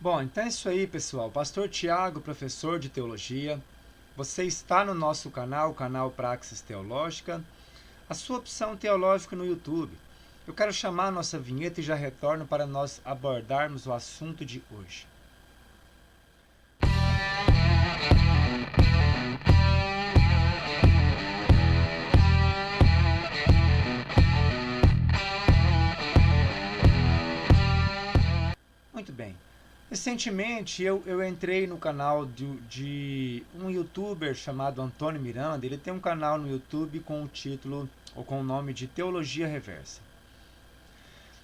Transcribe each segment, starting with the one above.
Bom, então é isso aí, pessoal. Pastor Tiago, professor de teologia. Você está no nosso canal, o canal Praxis Teológica, a sua opção teológica no YouTube. Eu quero chamar a nossa vinheta e já retorno para nós abordarmos o assunto de hoje. Muito bem. Recentemente eu entrei no canal de um youtuber chamado Antônio Miranda. Ele tem um canal no YouTube com o título ou com o nome de Teologia Reversa.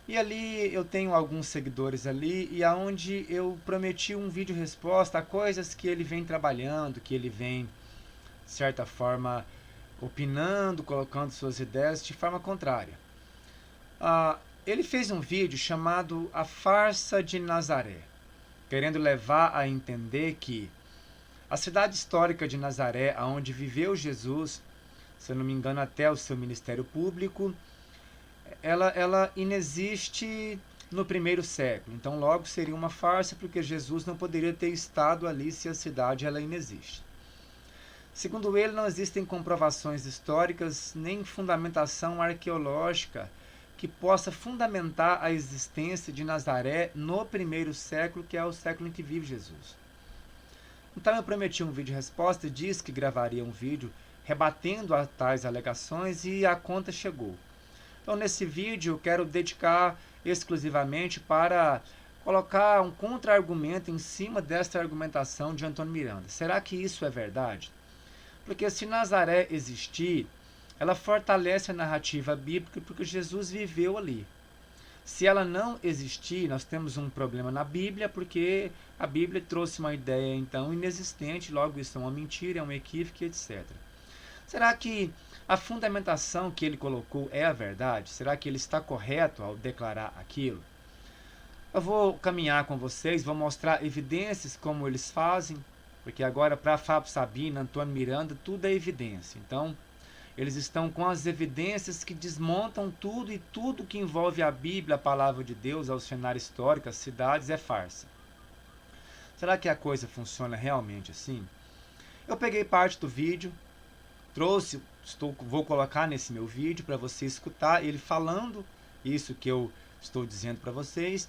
E ali eu tenho alguns seguidores ali e aonde eu prometi um vídeo resposta a coisas que ele vem trabalhando, que ele vem, de certa forma, opinando, colocando suas ideias de forma contrária. Ele fez um vídeo chamado A Farsa de Nazaré, querendo levar a entender que a cidade histórica de Nazaré, onde viveu Jesus, se eu não me engano até o seu ministério público, ela inexiste no primeiro século. Então logo seria uma farsa, porque Jesus não poderia ter estado ali se a cidade ela inexiste. Segundo ele, não existem comprovações históricas nem fundamentação arqueológica que possa fundamentar a existência de Nazaré no primeiro século, que é o século em que vive Jesus. Então eu prometi um vídeo resposta e disse que gravaria um vídeo rebatendo a tais alegações e a conta chegou. Então nesse vídeo eu quero dedicar exclusivamente para colocar um contra-argumento em cima desta argumentação de Antônio Miranda. Será que isso é verdade? Porque se Nazaré existir, ela fortalece a narrativa bíblica porque Jesus viveu ali. Se ela não existir, nós temos um problema na Bíblia, porque a Bíblia trouxe uma ideia então inexistente, logo isso é uma mentira, é um equívoco, etc. Será que a fundamentação que ele colocou é a verdade? Será que ele está correto ao declarar aquilo? Eu vou caminhar com vocês, vou mostrar evidências como eles fazem, porque agora para Fábio Sabina, Antônio Miranda, tudo é evidência. Então, eles estão com as evidências que desmontam tudo e tudo que envolve a Bíblia, a palavra de Deus, ao cenário histórico, as cidades, é farsa. Será que a coisa funciona realmente assim? Eu peguei parte do vídeo, trouxe, vou colocar nesse meu vídeo para você escutar ele falando isso que eu estou dizendo para vocês.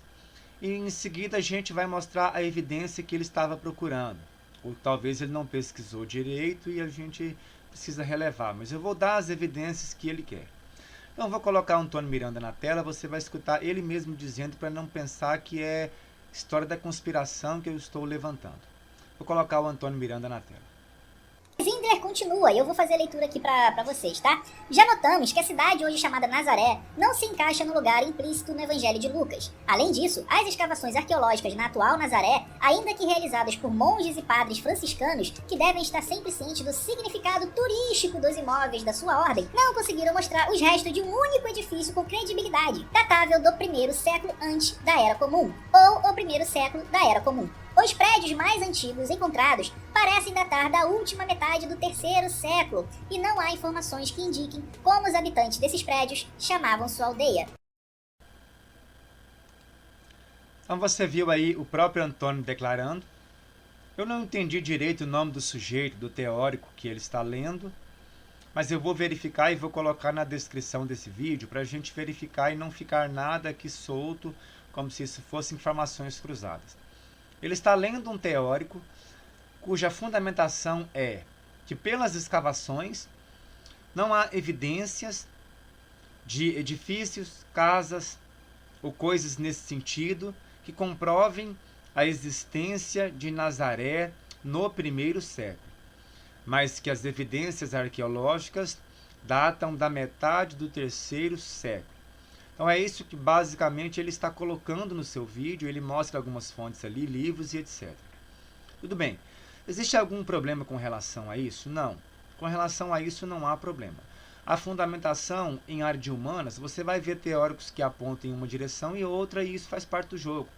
E em seguida a gente vai mostrar a evidência que ele estava procurando. Ou talvez ele não pesquisou direito e a gente precisa relevar, mas eu vou dar as evidências que ele quer. Então eu vou colocar o Antônio Miranda na tela, você vai escutar ele mesmo dizendo para não pensar que é história da conspiração que eu estou levantando. Vou colocar o Antônio Miranda na tela. Zindler continua, e eu vou fazer a leitura aqui para vocês, tá? Já notamos que a cidade hoje chamada Nazaré não se encaixa no lugar implícito no Evangelho de Lucas. Além disso, as escavações arqueológicas na atual Nazaré, ainda que realizadas por monges e padres franciscanos, que devem estar sempre cientes do significado turístico dos imóveis da sua ordem, não conseguiram mostrar os restos de um único edifício com credibilidade, datável do primeiro século antes da Era Comum, ou o primeiro século da Era Comum. Os prédios mais antigos encontrados parecem datar da última metade do terceiro século e não há informações que indiquem como os habitantes desses prédios chamavam sua aldeia. Então você viu aí o próprio Antônio declarando. Eu não entendi direito o nome do sujeito, do teórico que ele está lendo, mas eu vou verificar e vou colocar na descrição desse vídeo para a gente verificar e não ficar nada aqui solto, como se isso fossem informações cruzadas. Ele está lendo um teórico cuja fundamentação é que pelas escavações não há evidências de edifícios, casas ou coisas nesse sentido que comprovem a existência de Nazaré no primeiro século, mas que as evidências arqueológicas datam da metade do terceiro século. Então é isso que basicamente ele está colocando no seu vídeo, ele mostra algumas fontes ali, livros e etc. Tudo bem. Existe algum problema com relação a isso? Não. Com relação a isso não há problema. A fundamentação em área de humanas, você vai ver teóricos que apontam em uma direção e outra, e isso faz parte do jogo.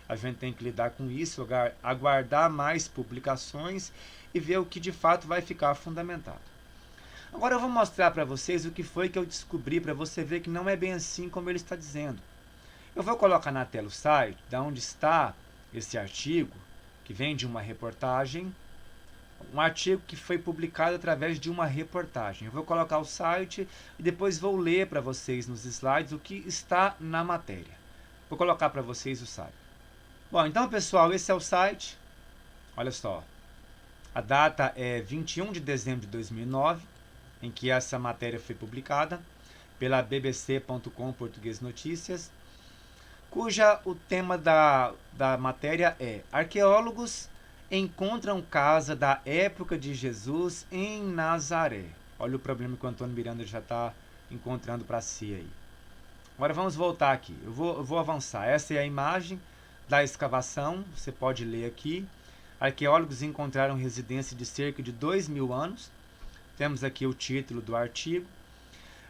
A gente tem que lidar com isso, aguardar mais publicações e ver o que de fato vai ficar fundamentado. Agora eu vou mostrar para vocês o que foi que eu descobri, para você ver que não é bem assim como ele está dizendo. Eu vou colocar na tela o site, da onde está esse artigo, que vem de uma reportagem, um artigo que foi publicado através de uma reportagem. Eu vou colocar o site e depois vou ler para vocês nos slides o que está na matéria. Vou colocar para vocês o site. Bom, então pessoal, esse é o site. Olha só, a data é 21 de dezembro de 2009, em que essa matéria foi publicada pela bbc.com Português Notícias, cuja o tema da matéria é: arqueólogos encontram casa da época de Jesus em Nazaré. Olha o problema que o Antônio Miranda já está encontrando para si aí. Agora vamos voltar aqui. Eu vou avançar. Essa é a imagem da escavação. Você pode ler aqui. Arqueólogos encontraram residência de cerca de 2.000 anos. Temos aqui o título do artigo.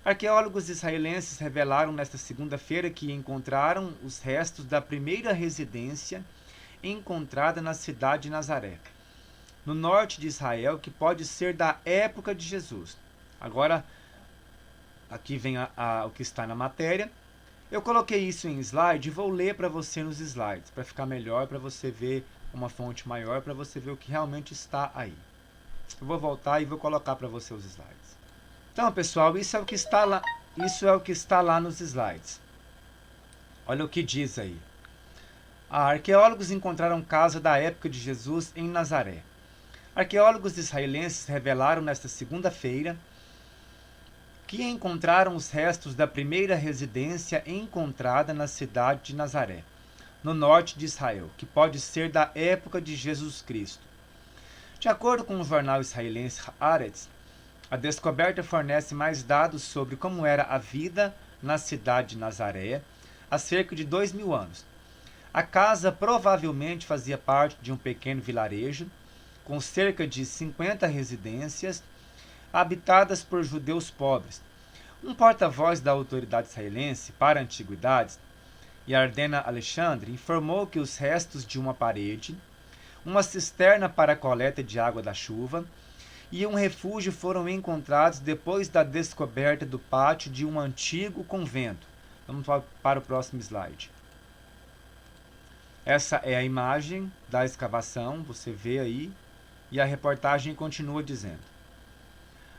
Arqueólogos israelenses revelaram nesta segunda-feira que encontraram os restos da primeira residência encontrada na cidade de Nazaré, no norte de Israel, que pode ser da época de Jesus. Agora, aqui vem o que está na matéria. Eu coloquei isso em slide e vou ler para você nos slides, para ficar melhor, para você ver uma fonte maior, para você ver o que realmente está aí. Eu vou voltar e vou colocar para você os slides. Então, pessoal, isso é o que está lá nos slides. Olha o que diz aí. Arqueólogos encontraram casa da época de Jesus em Nazaré. Arqueólogos israelenses revelaram nesta segunda-feira que encontraram os restos da primeira residência encontrada na cidade de Nazaré, no norte de Israel, que pode ser da época de Jesus Cristo. De acordo com o jornal israelense Haaretz, a descoberta fornece mais dados sobre como era a vida na cidade de Nazaré há cerca de 2.000 anos. A casa provavelmente fazia parte de um pequeno vilarejo, com cerca de 50 residências, habitadas por judeus pobres. Um porta-voz da autoridade israelense para antiguidades, Yardena Alexandre, informou que os restos de uma parede, uma cisterna para a coleta de água da chuva e um refúgio foram encontrados depois da descoberta do pátio de um antigo convento. Vamos para o próximo slide. Essa é a imagem da escavação, você vê aí, e a reportagem continua dizendo: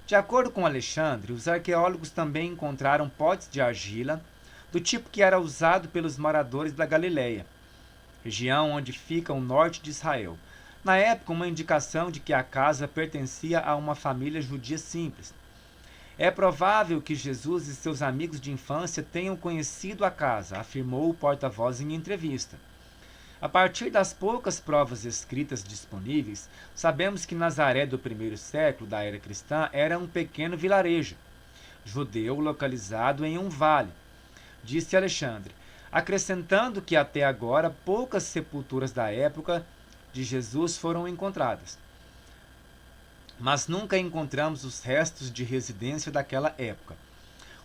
de acordo com Alexandre, os arqueólogos também encontraram potes de argila, do tipo que era usado pelos moradores da Galileia, região onde fica o norte de Israel. Na época, uma indicação de que a casa pertencia a uma família judia simples. É provável que Jesus e seus amigos de infância tenham conhecido a casa, afirmou o porta-voz em entrevista. A partir das poucas provas escritas disponíveis, sabemos que Nazaré do primeiro século da era cristã era um pequeno vilarejo judeu localizado em um vale, disse Alexandre, acrescentando que até agora poucas sepulturas da época de Jesus foram encontradas. Mas nunca encontramos os restos de residência daquela época.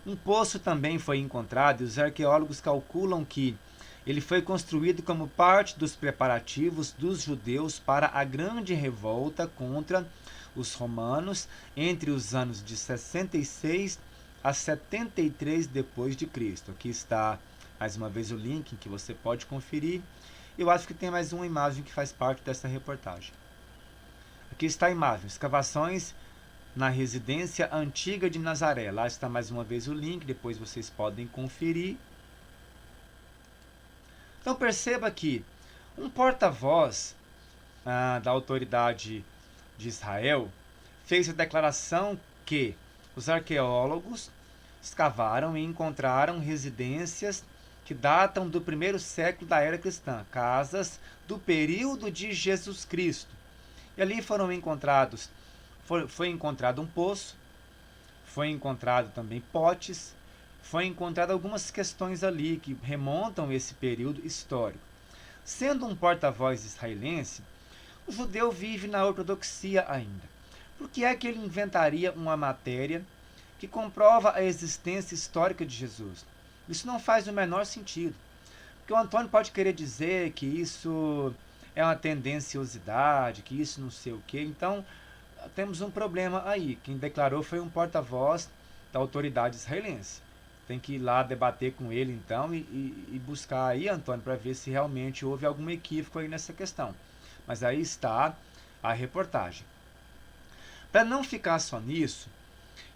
Um poço também foi encontrado e os arqueólogos calculam que ele foi construído como parte dos preparativos dos judeus para a grande revolta contra os romanos entre os anos de 66 a 73 depois de Cristo. Aqui está mais uma vez o link que você pode conferir. Eu acho que tem mais uma imagem que faz parte dessa reportagem. Aqui está a imagem: escavações na residência antiga de Nazaré. Lá está mais uma vez o link, depois vocês podem conferir. Então perceba que um porta-voz da autoridade de Israel fez a declaração que os arqueólogos escavaram e encontraram residências que datam do primeiro século da era cristã, casas do período de Jesus Cristo. E ali foram encontrados, foi encontrado um poço, foi encontrado também potes, foi encontrado algumas questões ali que remontam esse período histórico. Sendo um porta-voz israelense, o judeu vive na ortodoxia ainda. Por que é que ele inventaria uma matéria que comprova a existência histórica de Jesus? Isso não faz o menor sentido. Porque o Antônio pode querer dizer que isso é uma tendenciosidade, que isso não sei o quê. Então, temos um problema aí. Quem declarou foi um porta-voz da autoridade israelense. tem que ir lá debater com ele então e buscar aí, Antônio, para ver se realmente houve algum equívoco aí nessa questão. Mas aí está a reportagem. Para não ficar só nisso,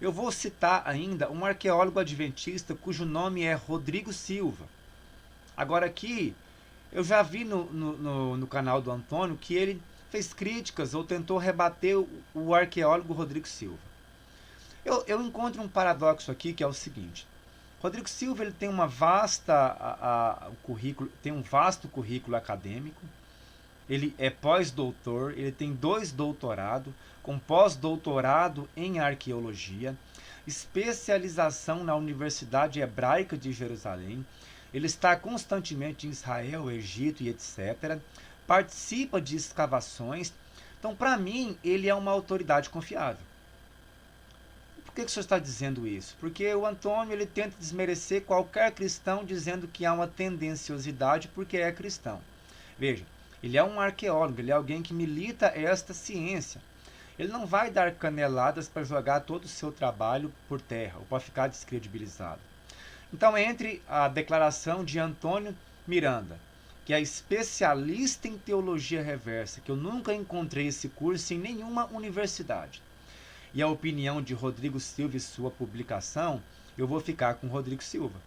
eu vou citar ainda um arqueólogo adventista cujo nome é Rodrigo Silva. Agora aqui, eu já vi no canal do Antônio que ele fez críticas ou tentou rebater o arqueólogo Rodrigo Silva. Eu encontro um paradoxo aqui que é o seguinte. Rodrigo Silva ele tem uma tem um vasto currículo acadêmico. Ele é pós-doutor, ele tem 2 doutorados, com pós-doutorado em arqueologia, especialização na Universidade Hebraica de Jerusalém. Ele está constantemente em Israel, Egito e etc. Participa de escavações. Então, para mim, ele é uma autoridade confiável. Por que o senhor está dizendo isso? Porque o Antônio ele tenta desmerecer qualquer cristão dizendo que há uma tendenciosidade porque é cristão. Veja, ele é um arqueólogo, ele é alguém que milita esta ciência. Ele não vai dar caneladas para jogar todo o seu trabalho por terra ou para ficar descredibilizado. Então, entre a declaração de Antônio Miranda, que é especialista em teologia reversa, que eu nunca encontrei esse curso em nenhuma universidade, e a opinião de Rodrigo Silva e sua publicação, eu vou ficar com Rodrigo Silva.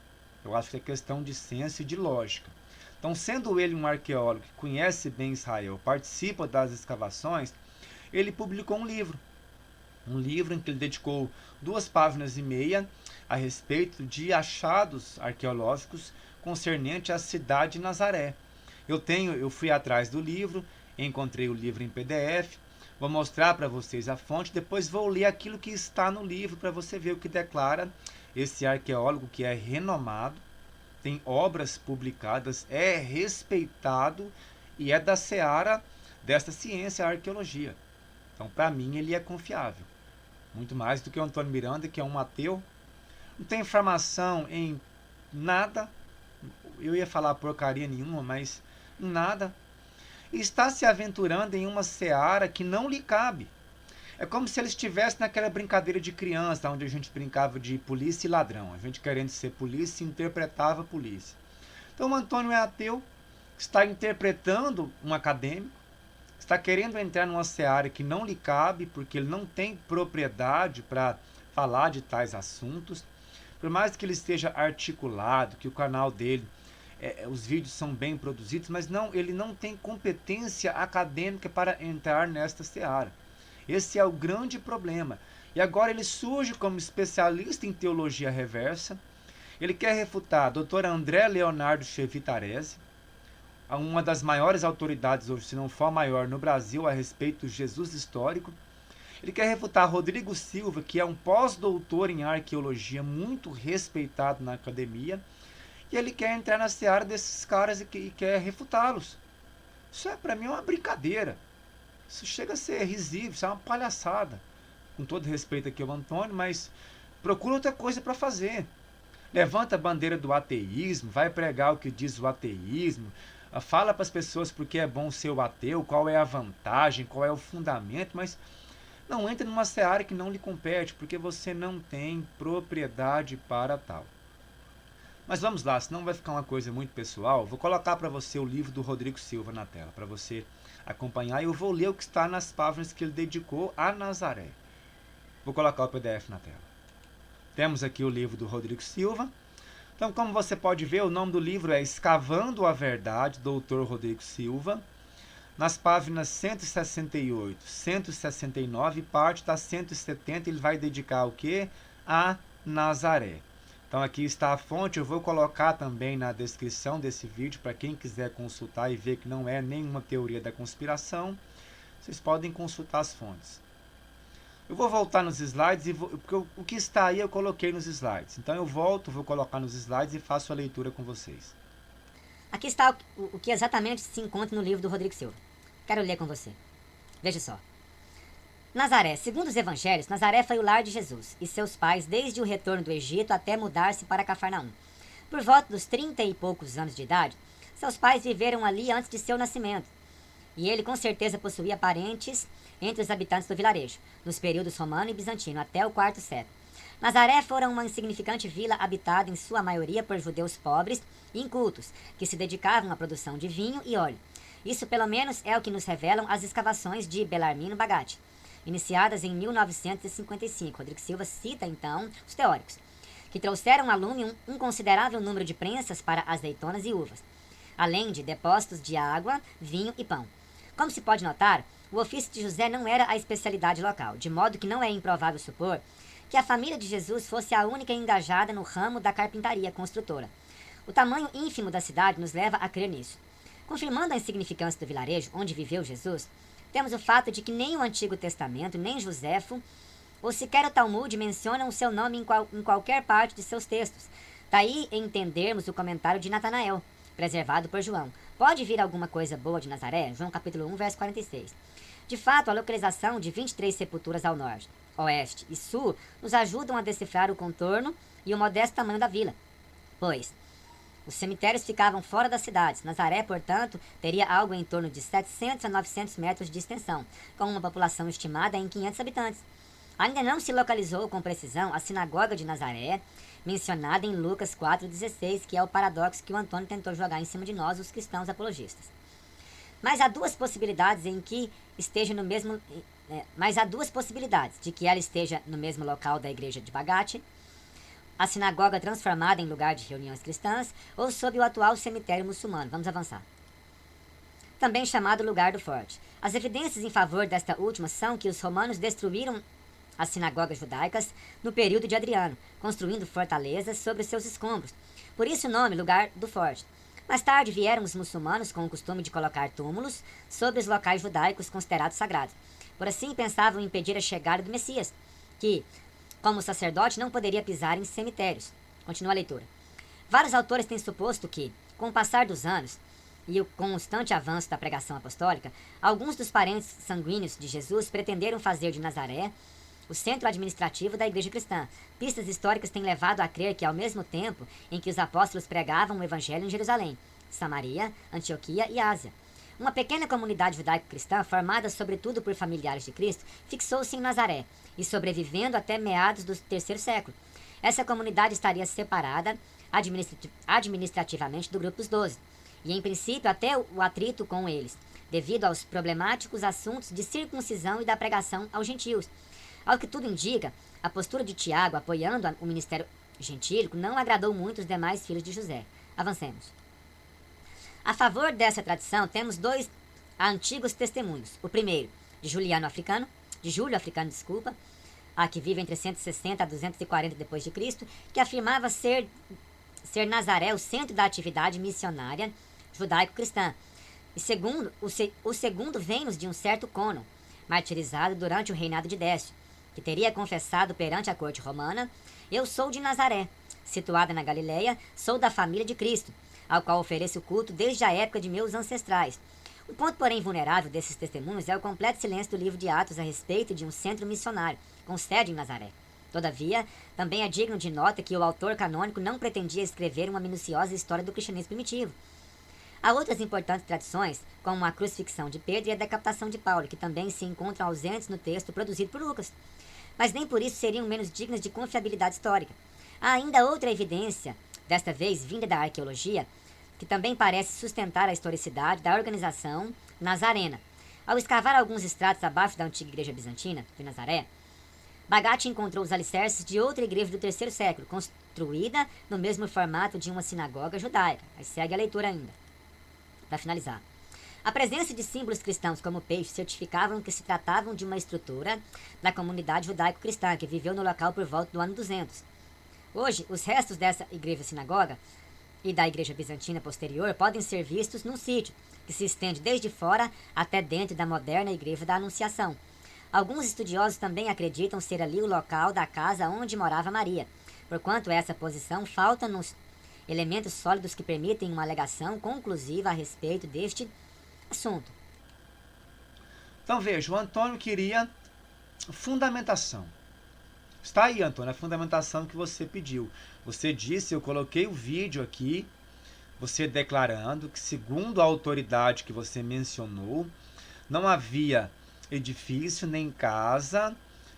Eu acho que é questão de senso e de lógica. Então, sendo ele um arqueólogo que conhece bem Israel, participa das escavações, ele publicou um livro em que ele dedicou 2 páginas e meia a respeito de achados arqueológicos concernente à cidade de Nazaré. Eu fui atrás do livro, encontrei o livro em PDF, vou mostrar para vocês a fonte, depois vou ler aquilo que está no livro para você ver o que declara esse arqueólogo que é renomado, tem obras publicadas, é respeitado e é da seara desta ciência, a arqueologia. Então, para mim, ele é confiável. Muito mais do que o Antônio Miranda, que é um ateu. Não tem informação em nada. Eu ia falar porcaria nenhuma, mas em nada. E está se aventurando em uma seara que não lhe cabe. É como se ele estivesse naquela brincadeira de criança, onde a gente brincava de polícia e ladrão. A gente querendo ser polícia interpretava a polícia. Então o Antônio é ateu, está interpretando um acadêmico, está querendo entrar numa seara que não lhe cabe, porque ele não tem propriedade para falar de tais assuntos. Por mais que ele esteja articulado, que o canal dele, os vídeos são bem produzidos, mas ele não tem competência acadêmica para entrar nesta seara. Esse é o grande problema. E agora ele surge como especialista em teologia reversa. Ele quer refutar Dr. André Leonardo Chevitarese, uma das maiores autoridades, ou se não for a maior, no Brasil a respeito do Jesus histórico. Ele quer refutar Rodrigo Silva, que é um pós-doutor em arqueologia, muito respeitado na academia. E ele quer entrar na seara desses caras e quer refutá-los. Isso para mim é uma brincadeira. Isso chega a ser risível, isso é uma palhaçada. Com todo respeito aqui ao Antônio, mas procura outra coisa para fazer. Levanta a bandeira do ateísmo, vai pregar o que diz o ateísmo, fala para as pessoas porque é bom ser o ateu, qual é a vantagem, qual é o fundamento, mas não entre numa seara que não lhe compete, porque você não tem propriedade para tal. Mas vamos lá, senão vai ficar uma coisa muito pessoal. Vou colocar para você o livro do Rodrigo Silva na tela, para você acompanhar. E eu vou ler o que está nas páginas que ele dedicou a Nazaré. Vou colocar o PDF na tela. Temos aqui o livro do Rodrigo Silva. Então, como você pode ver, o nome do livro é Escavando a Verdade, Dr. Rodrigo Silva. Nas páginas 168, 169 e parte da 170, ele vai dedicar o quê? A Nazaré. Então aqui está a fonte, eu vou colocar também na descrição desse vídeo para quem quiser consultar e ver que não é nenhuma teoria da conspiração. Vocês podem consultar as fontes. Eu vou voltar nos slides, porque o que está aí eu coloquei nos slides. Então eu volto, vou colocar nos slides e faço a leitura com vocês. Aqui está o que exatamente se encontra no livro do Rodrigo Silva. Quero ler com você. Veja só. Nazaré. Segundo os evangelhos, Nazaré foi o lar de Jesus e seus pais desde o retorno do Egito até mudar-se para Cafarnaum. Por volta dos 30 e poucos anos de idade, seus pais viveram ali antes de seu nascimento. E ele com certeza possuía parentes entre os habitantes do vilarejo, nos períodos romano e bizantino, até o 4º século. Nazaré fora uma insignificante vila habitada em sua maioria por judeus pobres e incultos, que se dedicavam à produção de vinho e óleo. Isso pelo menos é o que nos revelam as escavações de Bellarmino Bagatti, iniciadas em 1955. Rodrigo Silva cita então os teóricos, que trouxeram a lume um considerável número de prensas para azeitonas e uvas, além de depósitos de água, vinho e pão. Como se pode notar, o ofício de José não era a especialidade local, de modo que não é improvável supor que a família de Jesus fosse a única engajada no ramo da carpintaria construtora. O tamanho ínfimo da cidade nos leva a crer nisso. Confirmando a insignificância do vilarejo onde viveu Jesus, temos o fato de que nem o Antigo Testamento, nem Joséfo, ou sequer o Talmud mencionam o seu nome em qualquer parte de seus textos. Daí entendermos o comentário de Natanael, preservado por João. Pode vir alguma coisa boa de Nazaré? João capítulo 1, verso 46. De fato, a localização de 23 sepulturas ao norte, oeste e sul nos ajudam a decifrar o contorno e o modesto tamanho da vila, pois os cemitérios ficavam fora das cidades. Nazaré, portanto, teria algo em torno de 700 a 900 metros de extensão, com uma população estimada em 500 habitantes. Ainda não se localizou com precisão a sinagoga de Nazaré, mencionada em Lucas 4,16, que é o paradoxo que o Antônio tentou jogar em cima de nós, os cristãos apologistas. Mas há duas possibilidades de que ela esteja no mesmo local da igreja de Bagatti, a sinagoga transformada em lugar de reuniões cristãs, ou sob o atual cemitério muçulmano. Vamos avançar. Também chamado lugar do forte. As evidências em favor desta última são que os romanos destruíram as sinagogas judaicas no período de Adriano, construindo fortalezas sobre seus escombros. Por isso o nome lugar do forte. Mais tarde vieram os muçulmanos com o costume de colocar túmulos sobre os locais judaicos considerados sagrados. Por assim pensavam impedir a chegada do Messias, que, como sacerdote, não poderia pisar em cemitérios. Continua a leitura. Vários autores têm suposto que, com o passar dos anos e o constante avanço da pregação apostólica, alguns dos parentes sanguíneos de Jesus pretenderam fazer de Nazaré o centro administrativo da igreja cristã. Pistas históricas têm levado a crer que, ao mesmo tempo em que os apóstolos pregavam o evangelho em Jerusalém, Samaria, Antioquia e Ásia, uma pequena comunidade judaico-cristã, formada sobretudo por familiares de Cristo, fixou-se em Nazaré e sobrevivendo até meados do terceiro século. Essa comunidade estaria separada administrativamente do grupo dos 12, e em princípio até o atrito com eles, devido aos problemáticos assuntos de circuncisão e da pregação aos gentios. Ao que tudo indica, a postura de Tiago, apoiando o ministério gentílico, não agradou muito os demais filhos de José. Avancemos. A favor dessa tradição, temos dois antigos testemunhos. O primeiro, de Júlio Africano, que vive entre 160 a 240 d.C., que afirmava ser Nazaré o centro da atividade missionária judaico-cristã. E o segundo vem-nos de um certo Cônon, martirizado durante o reinado de Décio, que teria confessado perante a corte romana: eu sou de Nazaré, situada na Galileia, sou da família de Cristo, ao qual ofereço culto desde a época de meus ancestrais. O ponto, porém, vulnerável desses testemunhos é o completo silêncio do livro de Atos a respeito de um centro missionário, com sede em Nazaré. Todavia, também é digno de nota que o autor canônico não pretendia escrever uma minuciosa história do cristianismo primitivo. Há outras importantes tradições, como a crucifixão de Pedro e a decapitação de Paulo, que também se encontram ausentes no texto produzido por Lucas, mas nem por isso seriam menos dignas de confiabilidade histórica. Há ainda outra evidência, desta vez vinda da arqueologia, que também parece sustentar a historicidade da organização nazarena. Ao escavar alguns estratos abaixo da antiga igreja bizantina de Nazaré, Bagatti encontrou os alicerces de outra igreja do terceiro século, construída no mesmo formato de uma sinagoga judaica. Aí segue a leitura ainda. Para finalizar. A presença de símbolos cristãos como peixes certificavam que se tratavam de uma estrutura da comunidade judaico-cristã que viveu no local por volta do ano 200. Hoje, os restos dessa igreja-sinagoga e da igreja bizantina posterior podem ser vistos num sítio que se estende desde fora até dentro da moderna igreja da Anunciação. Alguns estudiosos também acreditam ser ali o local da casa onde morava Maria, porquanto essa posição falta nos elementos sólidos que permitem uma alegação conclusiva a respeito deste assunto. Então veja, o Antônio queria fundamentação. Está aí, Antônio, a fundamentação que você pediu. Você disse, eu coloquei o vídeo aqui, você declarando que, segundo a autoridade que você mencionou, não havia edifício nem casa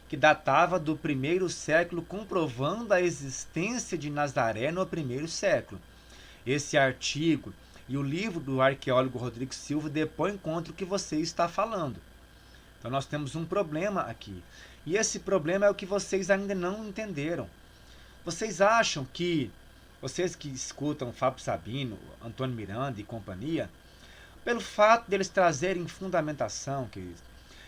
que datava do 1º século, comprovando a existência de Nazaré no 1º século. Esse artigo e o livro do arqueólogo Rodrigo Silva depõem contra o que você está falando. Então nós temos um problema aqui. E esse problema é o que vocês ainda não entenderam. Vocês acham que, vocês que escutam Fábio Sabino, Antônio Miranda e companhia, pelo fato deles trazerem fundamentação, queridos,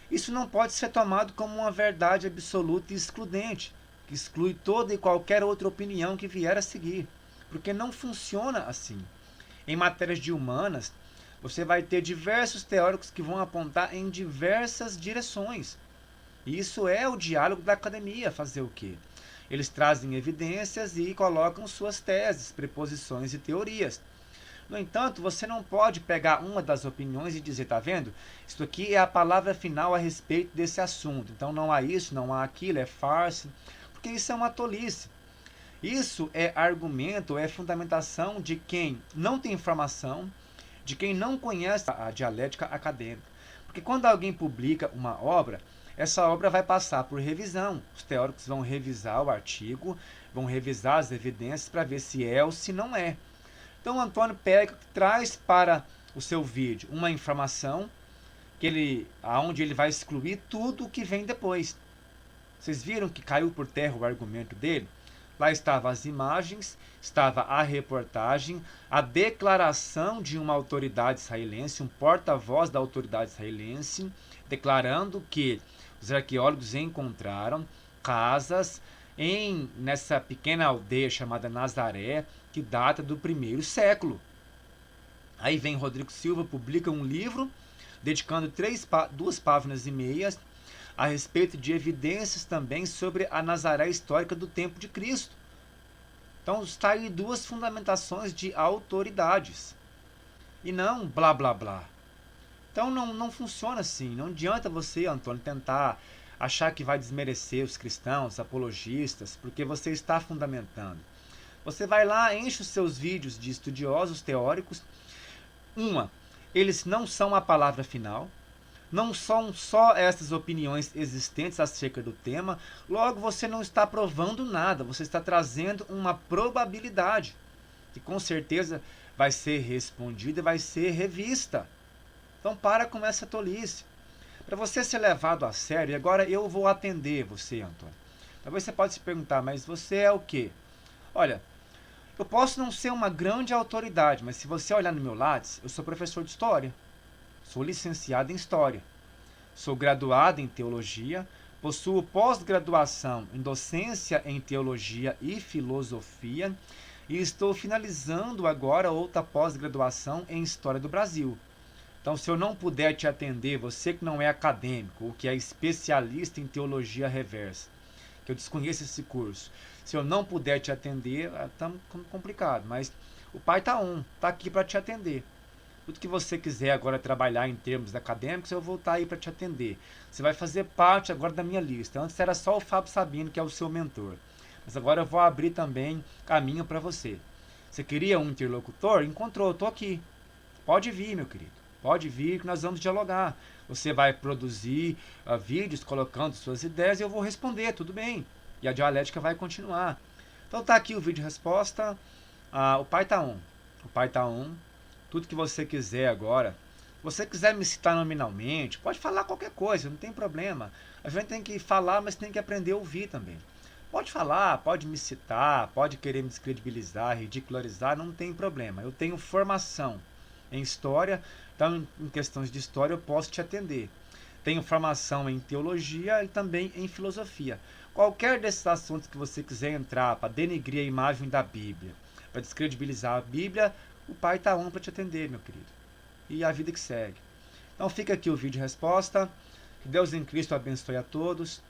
isso não pode ser tomado como uma verdade absoluta e excludente, que exclui toda e qualquer outra opinião que vier a seguir, porque não funciona assim. Em matérias de humanas, você vai ter diversos teóricos que vão apontar em diversas direções. E isso é o diálogo da academia, fazer o quê? Eles trazem evidências e colocam suas teses, preposições e teorias. No entanto, você não pode pegar uma das opiniões e dizer, tá vendo? Isso aqui é a palavra final a respeito desse assunto. Então não há isso, não há aquilo, é farsa, porque isso é uma tolice. Isso é argumento, é fundamentação de quem não tem informação, de quem não conhece a dialética acadêmica. Porque quando alguém publica uma obra, essa obra vai passar por revisão. Os teóricos vão revisar o artigo, vão revisar as evidências para ver se é ou se não é. Então o Antônio pega, traz para o seu vídeo uma informação onde ele vai excluir tudo o que vem depois. Vocês viram que caiu por terra o argumento dele? Lá estavam as imagens, estava a reportagem, a declaração de uma autoridade israelense, um porta-voz da autoridade israelense, declarando que os arqueólogos encontraram casas nessa pequena aldeia chamada Nazaré, que data do 1º século. Aí vem Rodrigo Silva, publica um livro, dedicando 2 páginas e meias, a respeito de evidências também sobre a Nazaré histórica do tempo de Cristo. Então está aí 2 fundamentações de autoridades. E não blá blá blá. Então não funciona assim. Não adianta você, Antônio, tentar achar que vai desmerecer os cristãos, apologistas, porque você está fundamentando. Você vai lá, enche os seus vídeos de estudiosos teóricos. Eles não são a palavra final. Não são só essas opiniões existentes acerca do tema. Logo, você não está provando nada. Você está trazendo uma probabilidade que com certeza vai ser respondida e vai ser revista. Então para com essa tolice. Para você ser levado a sério, e agora eu vou atender você, Antônio. Talvez você pode se perguntar, mas você é o quê? Olha, eu posso não ser uma grande autoridade, mas se você olhar no meu Lattes, eu sou professor de História. Sou licenciado em História. Sou graduado em Teologia. Possuo pós-graduação em Docência em Teologia e Filosofia. E estou finalizando agora outra pós-graduação em História do Brasil. Então, se eu não puder te atender, você que não é acadêmico ou que é especialista em Teologia Reversa, que eu desconheço esse curso, se eu não puder te atender, está complicado. Mas o Pai está aqui para te atender. Tudo que você quiser agora trabalhar em termos acadêmicos, eu vou estar aí para te atender. Você vai fazer parte agora da minha lista. Antes era só o Fábio Sabino, que é o seu mentor. Mas agora eu vou abrir também caminho para você. Você queria um interlocutor? Encontrou, eu estou aqui. Pode vir, meu querido. Pode vir que nós vamos dialogar. Você vai produzir vídeos colocando suas ideias e eu vou responder, tudo bem. E a dialética vai continuar. Então tá aqui o vídeo resposta. O Pai tá on. O Pai tá on. Tudo que você quiser agora. Se você quiser me citar nominalmente, pode falar qualquer coisa, não tem problema. A gente tem que falar, mas tem que aprender a ouvir também. Pode falar, pode me citar, pode querer me descredibilizar, ridicularizar, não tem problema. Eu tenho formação em História, então em questões de História eu posso te atender. Tenho formação em Teologia e também em Filosofia. Qualquer desses assuntos que você quiser entrar para denegrir a imagem da Bíblia, para descredibilizar a Bíblia, o Pai está on para te atender, meu querido. E a vida que segue. Então fica aqui o vídeo resposta. Que Deus em Cristo abençoe a todos.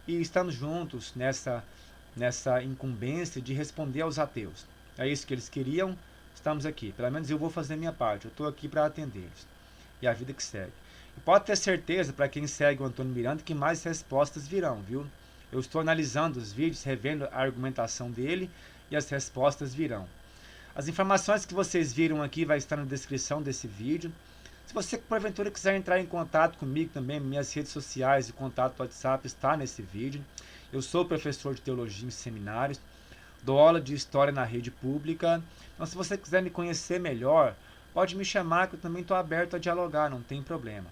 E estamos juntos nessa incumbência de responder aos ateus. É isso que eles queriam. Estamos aqui. Pelo menos eu vou fazer a minha parte. Eu estou aqui para atendê-los. E a vida que segue. E pode ter certeza, para quem segue o Antônio Miranda, que mais respostas virão, viu? Eu estou analisando os vídeos, revendo a argumentação dele e as respostas virão. As informações que vocês viram aqui vai estar na descrição desse vídeo. Se você, porventura, quiser entrar em contato comigo também, minhas redes sociais e contato WhatsApp está nesse vídeo. Eu sou professor de teologia em seminários, dou aula de história na rede pública. Então, se você quiser me conhecer melhor, pode me chamar que eu também estou aberto a dialogar, não tem problema.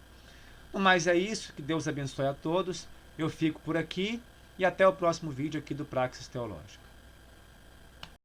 Mas é isso, que Deus abençoe a todos. Eu fico por aqui e até o próximo vídeo aqui do Praxis Teológica.